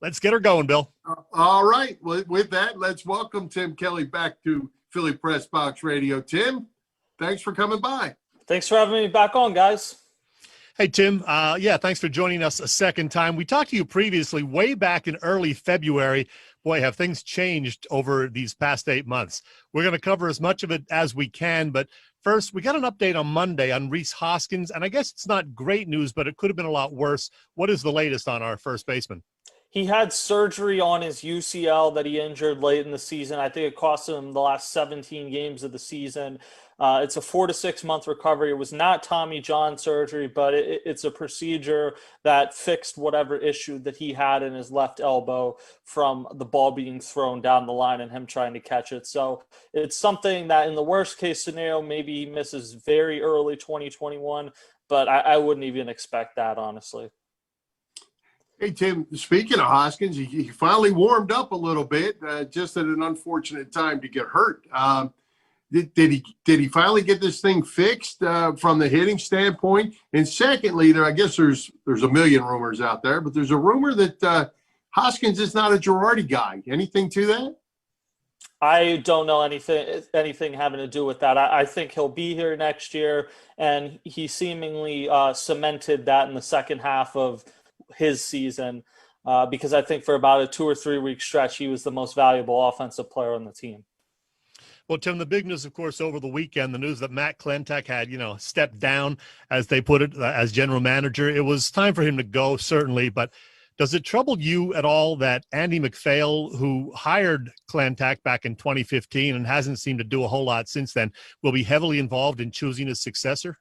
Let's get her going, Bill. All right. Well, with that, let's welcome Tim Kelly back to Philly Pressbox Radio. Tim, thanks for coming by. Thanks for having me back on, guys. Hey, Tim. Thanks for joining us a second time. We talked to you previously way back in early February. Boy, have things changed over these past 8 months. We're going to cover as much of it as we can, but first, we got an update on Monday on Rhys Hoskins, and I guess it's not great news, but it could have been a lot worse. What is the latest on our first baseman? He had surgery on his UCL that he injured late in the season. I think it cost him the last 17 games of the season. It's a 4 to 6 month recovery. It was not Tommy John surgery, but it's a procedure that fixed whatever issue that he had in his left elbow from the ball being thrown down the line and him trying to catch it. So it's something that in the worst case scenario, maybe he misses very early 2021, but I wouldn't even expect that, honestly. Hey, Tim, speaking of Hoskins, he finally warmed up a little bit, just at an unfortunate time to get hurt. Did he finally get this thing fixed from the hitting standpoint? And secondly, I guess there's a million rumors out there, but there's a rumor that Hoskins is not a Girardi guy. Anything to that? I don't know anything having to do with that. I think he'll be here next year, and he seemingly cemented that in the second half of his season because I think for about a 2 or 3 week stretch, he was the most valuable offensive player on the team. Well, Tim, the big news, of course, over the weekend, the news that Matt Klentak had, stepped down, as they put it, as general manager. It was time for him to go, certainly, but does it trouble you at all that Andy McPhail, who hired Klentak back in 2015 and hasn't seemed to do a whole lot since then, will be heavily involved in choosing his successor?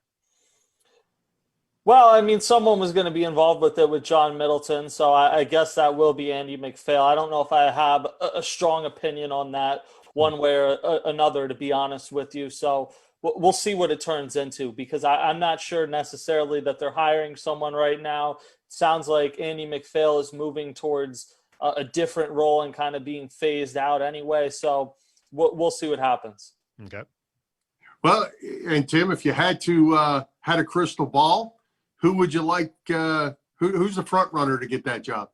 Well, I mean, someone was going to be involved with it with John Middleton, so I guess that will be Andy McPhail. I don't know if I have a strong opinion on that one way or another, to be honest with you. So we'll see what it turns into, because I'm not sure necessarily that they're hiring someone right now. It sounds like Andy McPhail is moving towards a different role and kind of being phased out anyway. So we'll see what happens. Okay. Well, and Tim, if you had a crystal ball, who would you like? Who's the front runner to get that job?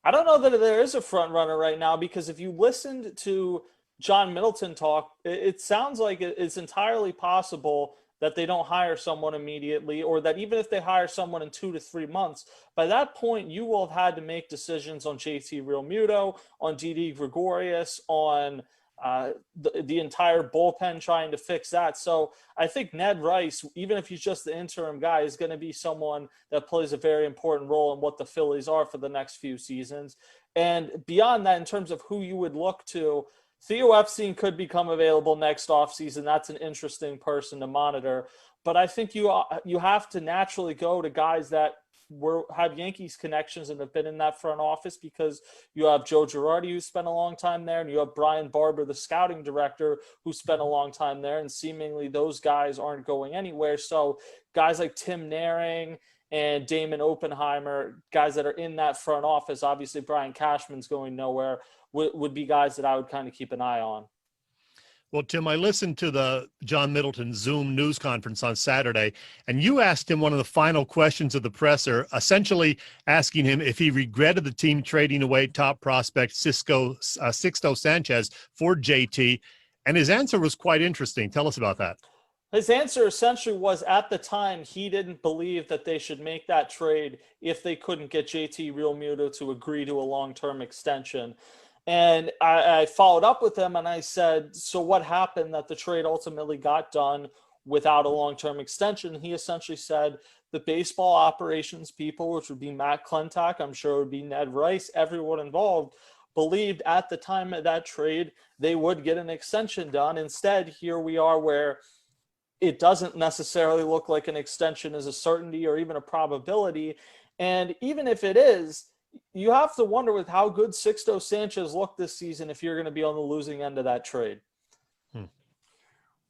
I don't know that there is a front runner right now, because if you listened to John Middleton talk, it sounds like it's entirely possible that they don't hire someone immediately, or that even if they hire someone in 2 to 3 months, by that point you will have had to make decisions on JT Realmuto, on Didi Gregorius, on the entire bullpen, trying to fix that. So I think Ned Rhys, even if he's just the interim guy, is going to be someone that plays a very important role in what the Phillies are for the next few seasons. And beyond that, in terms of who you would look to, Theo Epstein could become available next offseason. That's an interesting person to monitor. But I think you have to naturally go to guys that have Yankees connections and have been in that front office, because you have Joe Girardi, who spent a long time there, and you have Brian Barber, the scouting director, who spent a long time there, and seemingly those guys aren't going anywhere. So guys like Tim Naring and Damon Oppenheimer, guys that are in that front office, obviously Brian Cashman's going nowhere, would be guys that I would kind of keep an eye on. Well, Tim, I listened to the John Middleton Zoom news conference on Saturday, and you asked him one of the final questions of the presser, essentially asking him if he regretted the team trading away top prospect Sixto Sanchez for JT, and his answer was quite interesting. Tell us about that. His answer essentially was, at the time, he didn't believe that they should make that trade if they couldn't get JT Realmuto to agree to a long-term extension. And I followed up with him and I said, so what happened that the trade ultimately got done without a long-term extension? And he essentially said the baseball operations people, which would be Matt Klentak, I'm sure it would be Ned Rhys, everyone involved, believed at the time of that trade they would get an extension done. Instead, here we are where it doesn't necessarily look like an extension is a certainty or even a probability. And even if it is, you have to wonder with how good Sixto Sanchez looked this season if you're going to be on the losing end of that trade.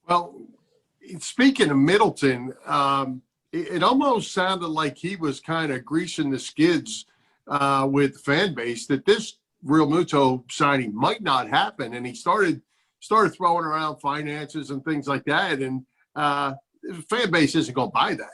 Well, speaking of Middleton, it almost sounded like he was kind of greasing the skids with the fan base that this Realmuto signing might not happen. And he started throwing around finances and things like that. And the fan base isn't going to buy that.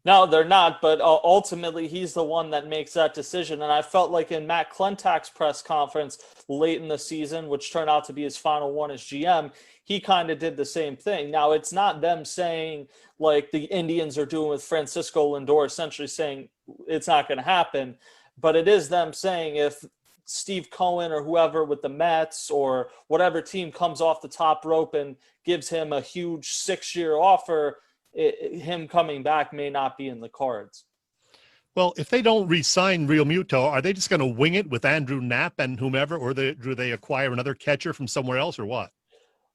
No, they're not, but ultimately he's the one that makes that decision. And I felt like in Matt Klentak's press conference late in the season, which turned out to be his final one as GM, he kind of did the same thing. Now, it's not them saying like the Indians are doing with Francisco Lindor, essentially saying it's not going to happen, but it is them saying if Steve Cohen or whoever with the Mets or whatever team comes off the top rope and gives him a huge 6-year offer, him coming back may not be in the cards. Well, if they don't re-sign Realmuto, are they just going to wing it with Andrew Knapp and whomever, or do they acquire another catcher from somewhere else, or what?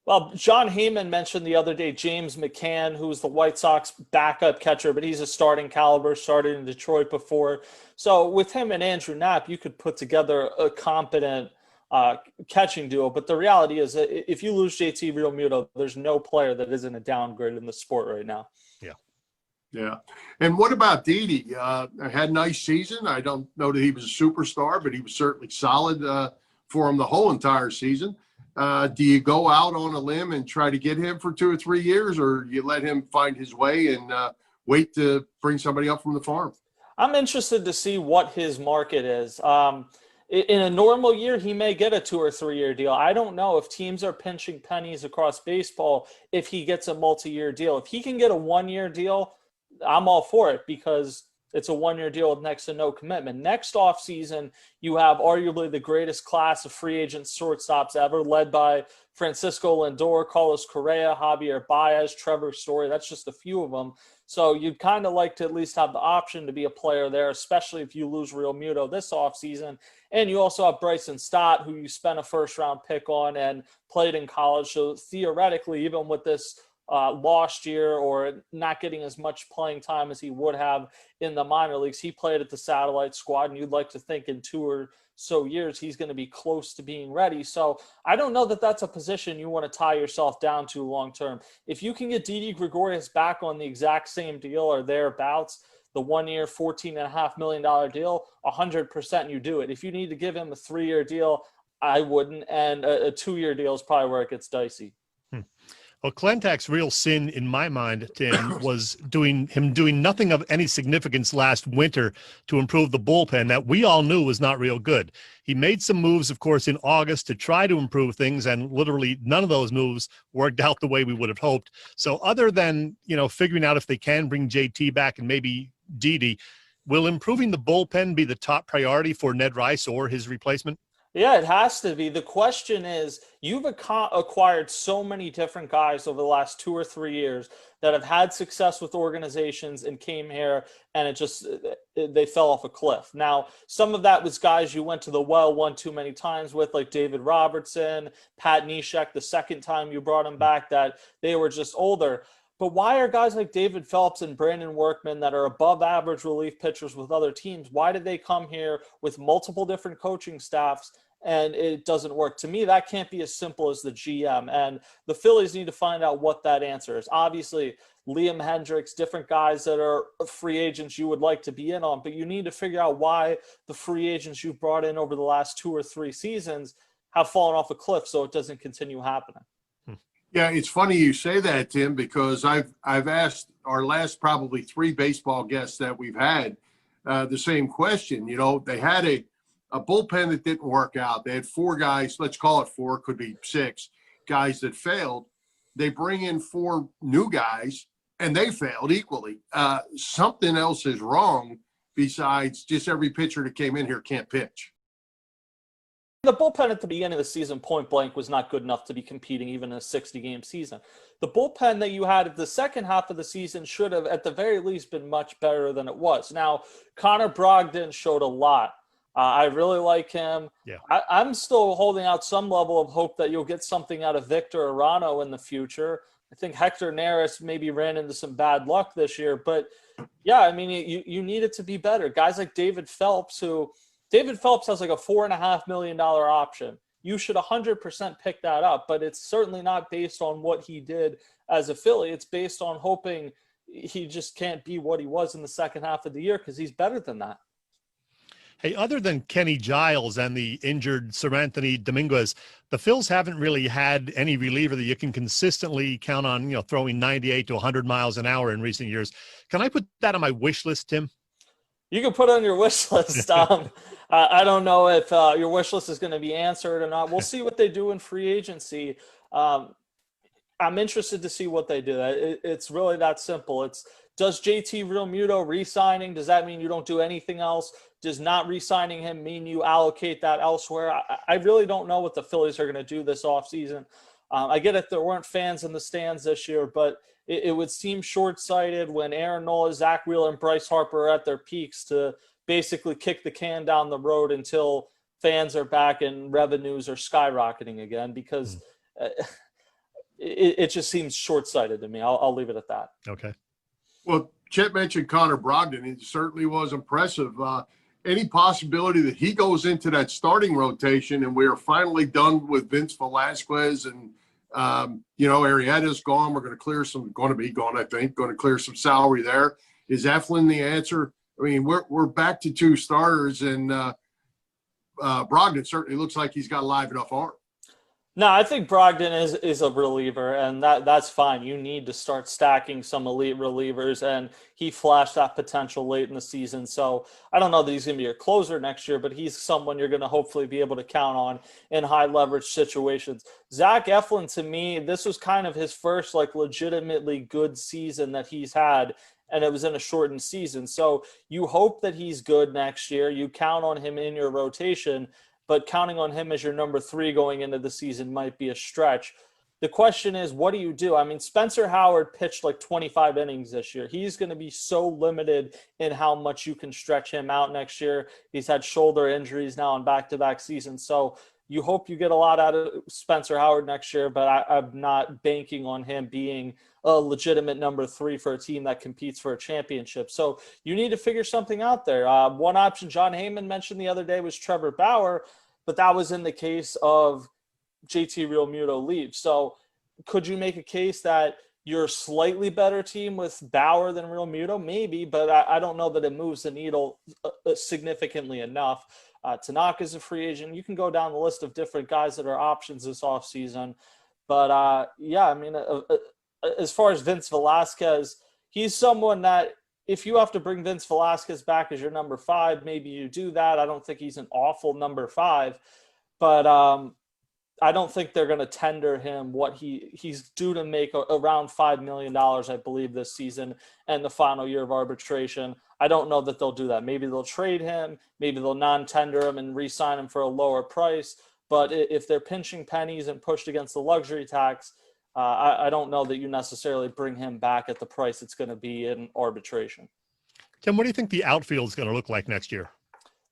Well, John Heyman mentioned the other day James McCann, who's the White Sox backup catcher, but he's a starting caliber, started in Detroit before. So with him and Andrew Knapp, you could put together a competent catching duo. But the reality is that if you lose JT Realmuto, there's no player that isn't a downgrade in the sport right now. Yeah. Yeah. And what about Didi? Had a nice season. I don't know that he was a superstar, but he was certainly solid for him the whole entire season. Do you go out on a limb and try to get him for 2 or 3 years, or you let him find his way and wait to bring somebody up from the farm? I'm interested to see what his market is. In a normal year, he may get a 2 or 3 year deal. I don't know if teams are pinching pennies across baseball if he gets a multi-year deal. If he can get a 1-year deal, I'm all for it because it's a 1-year deal with next to no commitment. Next offseason, you have arguably the greatest class of free agent shortstops ever, led by Francisco Lindor, Carlos Correa, Javier Baez, Trevor Story. That's just a few of them. So you'd kind of like to at least have the option to be a player there, especially if you lose Realmuto this offseason. And you also have Bryson Stott, who you spent a first-round pick on and played in college. So theoretically, even with this lost year or not getting as much playing time as he would have in the minor leagues, he played at the satellite squad, and you'd like to think in 2 or so years he's going to be close to being ready. So I don't know that that's a position you want to tie yourself down to long term. If you can get Didi Gregorius back on the exact same deal or thereabouts, the 1-year $14.5 million deal, 100% you do it. If you need to give him a 3-year deal, I wouldn't, and a 2-year deal is probably where it gets dicey. Well, Klentak's real sin, in my mind, Tim, was doing nothing of any significance last winter to improve the bullpen that we all knew was not real good. He made some moves, of course, in August to try to improve things, and literally none of those moves worked out the way we would have hoped. So other than, figuring out if they can bring JT back and maybe Didi, will improving the bullpen be the top priority for Ned Rice or his replacement? Yeah, it has to be. The question is, you've acquired so many different guys over the last 2 or 3 years that have had success with organizations and came here and they fell off a cliff. Now, some of that was guys you went to the well one too many times with, like David Robertson, Pat Neshek, the second time you brought him back, that they were just older. But why are guys like David Phelps and Brandon Workman that are above average relief pitchers with other teams, why did they come here with multiple different coaching staffs and it doesn't work? To me, that can't be as simple as the GM. And the Phillies need to find out what that answer is. Obviously, Liam Hendricks, different guys that are free agents you would like to be in on, but you need to figure out why the free agents you've brought in over the last 2 or 3 seasons have fallen off a cliff so it doesn't continue happening. Yeah, it's funny you say that, Tim, because I've asked our last probably 3 baseball guests that we've had the same question. They had a bullpen that didn't work out. They had 4 guys, let's call it 4, could be 6 guys that failed. They bring in 4 new guys, and they failed equally. Something else is wrong besides just every pitcher that came in here can't pitch. The bullpen at the beginning of the season, point blank, was not good enough to be competing even in a 60-game season. The bullpen that you had at the second half of the season should have, at the very least, been much better than it was. Now, Connor Brogdon showed a lot. I really like him. Yeah. I'm still holding out some level of hope that you'll get something out of Victor Arano in the future. I think Hector Neris maybe ran into some bad luck this year. But, yeah, I mean, you need it to be better. Guys like David Phelps has like a $4.5 million option. You should 100% pick that up, but it's certainly not based on what he did as a Philly. It's based on hoping he just can't be what he was in the second half of the year because he's better than that. Hey, other than Kenny Giles and the injured Sir Anthony Dominguez, the Phils haven't really had any reliever that you can consistently count on, throwing 98 to 100 miles an hour in recent years. Can I put that on my wish list, Tim? You can put it on your wish list. I don't know if your wish list is going to be answered or not. We'll see what they do in free agency. I'm interested to see what they do. It's really that simple. Does JT Realmuto re-signing, does that mean you don't do anything else? Does not re-signing him mean you allocate that elsewhere? I really don't know what the Phillies are going to do this offseason. I get it, there weren't fans in the stands this year, but it would seem short-sighted when Aaron Nola, Zach Wheeler, and Bryce Harper are at their peaks to basically kick the can down the road until fans are back and revenues are skyrocketing again, because it just seems short-sighted to me. I'll leave it at that. Okay. Well, Chet mentioned Connor Brogdon. It certainly was impressive. Any possibility that he goes into that starting rotation and we are finally done with Vince Velasquez and, Arrieta's gone. We're going to be gone, I think, going to clear some salary there. Is Eflin the answer? I mean, we're back to two starters, and Brogdon certainly looks like he's got a live enough arm. No, I think Brogdon is a reliever, and that's fine. You need to start stacking some elite relievers, and he flashed that potential late in the season. So I don't know that he's going to be your closer next year, but he's someone you're going to hopefully be able to count on in high leverage situations. Zach Eflin, to me, this was kind of his first legitimately good season that he's had, and it was in a shortened season. So you hope that he's good next year. You count on him in your rotation, but counting on him as your number 3 going into the season might be a stretch. The question is, what do you do? I mean, Spencer Howard pitched 25 innings this year. He's going to be so limited in how much you can stretch him out next year. He's had shoulder injuries now in back-to-back seasons. So you hope you get a lot out of Spencer Howard next year, but I'm not banking on him being a legitimate number 3 for a team that competes for a championship. So you need to figure something out there. One option John Heyman mentioned the other day was Trevor Bauer, but that was in the case of JT Realmuto leaves. So could you make a case that you're a slightly better team with Bauer than Realmuto? Maybe, but I don't know that it moves the needle significantly enough. Tanaka's a free agent. You can go down the list of different guys that are options this offseason. But, as far as Vince Velasquez, he's someone that if you have to bring Vince Velasquez back as your number 5, maybe you do that. I don't think he's an awful number 5, but I don't think they're going to tender him what he's due to make around $5 million, I believe, this season and the final year of arbitration. I don't know that they'll do that. Maybe they'll trade him. Maybe they'll non-tender him and re-sign him for a lower price. But if they're pinching pennies and pushed against the luxury tax, I don't know that you necessarily bring him back at the price it's going to be in arbitration. Tim, what do you think the outfield is going to look like next year?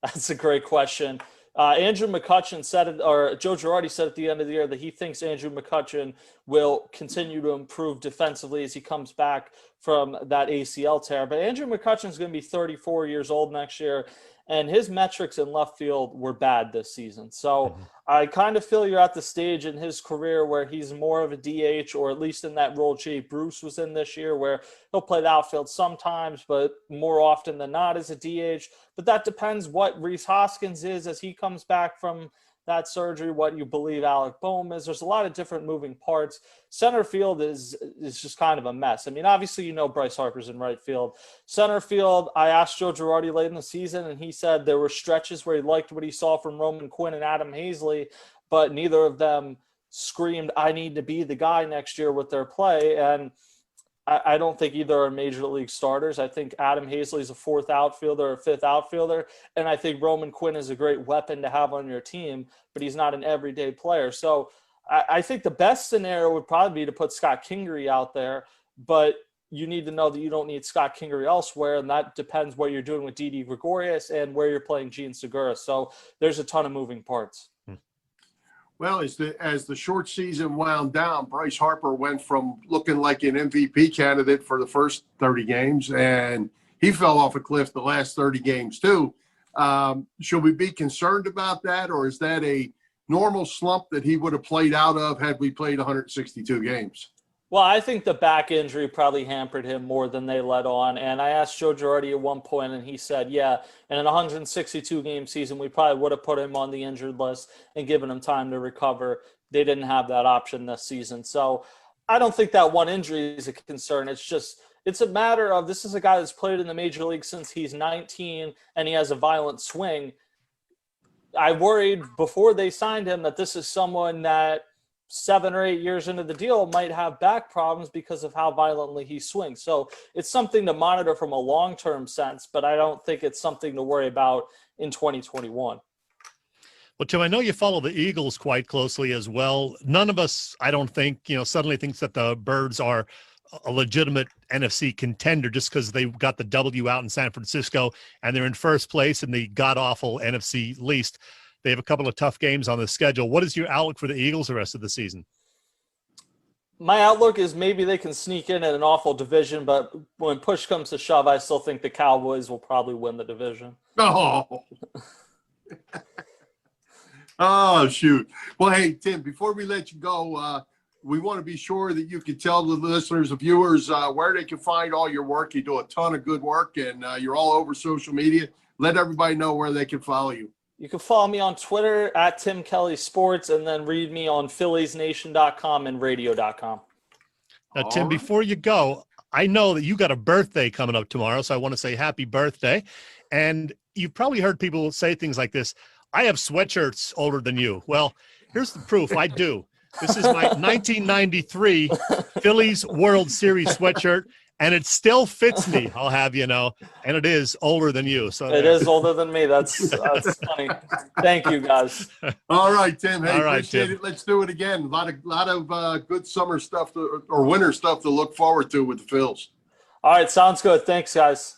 That's a great question. Andrew McCutchen said it, or Joe Girardi said at the end of the year that he thinks Andrew McCutchen will continue to improve defensively as he comes back from that ACL tear. But Andrew McCutchen is going to be 34 years old next year, and his metrics in left field were bad this season. So I kind of feel you're at the stage in his career where he's more of a DH, or at least in that role Jay Bruce was in this year, where he'll play the outfield sometimes, but more often than not as a DH. But that depends what Rhys Hoskins is as he comes back from that surgery, what you believe Alec Boehm is. There's a lot of different moving parts. Center field is just kind of a mess. I mean, obviously, Bryce Harper's in right field. Center field, I asked Joe Girardi late in the season, and he said there were stretches where he liked what he saw from Roman Quinn and Adam Hazley, but neither of them screamed, I need to be the guy next year with their play. And I don't think either are major league starters. I think Adam Hazley is a 4th outfielder or 5th outfielder, and I think Roman Quinn is a great weapon to have on your team, but he's not an everyday player. So I think the best scenario would probably be to put Scott Kingery out there, but you need to know that you don't need Scott Kingery elsewhere, and that depends what you're doing with Didi Gregorius and where you're playing Gene Segura. So there's a ton of moving parts. Well, as the short season wound down, Bryce Harper went from looking like an MVP candidate for the first 30 games, and he fell off a cliff the last 30 games too. Should we be concerned about that, or is that a normal slump that he would have played out of had we played 162 games? Well, I think the back injury probably hampered him more than they let on. And I asked Joe Girardi at one point, and he said, yeah, in an 162-game season, we probably would have put him on the injured list and given him time to recover. They didn't have that option this season. So I don't think that one injury is a concern. It's a matter of, this is a guy that's played in the major league since he's 19, and he has a violent swing. I worried before they signed him that this is someone that 7 or 8 years into the deal might have back problems because of how violently he swings. So it's something to monitor from a long-term sense, but I don't think it's something to worry about in 2021. Well, Tim, I know you follow the Eagles quite closely as well. None of us, I don't think, suddenly thinks that the Birds are a legitimate NFC contender just because they got the W out in San Francisco and they're in first place in the god-awful NFC least. They have a couple of tough games on the schedule. What is your outlook for the Eagles the rest of the season? My outlook is maybe they can sneak in an awful division, but when push comes to shove, I still think the Cowboys will probably win the division. Oh, oh shoot. Well, hey, Tim, before we let you go, we want to be sure that you can tell the listeners, the viewers, where they can find all your work. You do a ton of good work, and you're all over social media. Let everybody know where they can follow you. You can follow me on Twitter at Tim Kelly Sports, and then read me on PhilliesNation.com and radio.com. Now, Tim, before you go, I know that you got a birthday coming up tomorrow, so I want to say happy birthday. And you've probably heard people say things like this: I have sweatshirts older than you. Well, here's the proof. I do. This is my 1993 Phillies World Series sweatshirt, and it still fits me, I'll have you know, and it is older than you. So it is older than me. That's funny. Thank you, guys. All right, Tim. Hey, all right, appreciate Tim. it. Let's do it again. A lot of good summer stuff or winter stuff to look forward to with the Phils. All right, sounds good. Thanks, guys.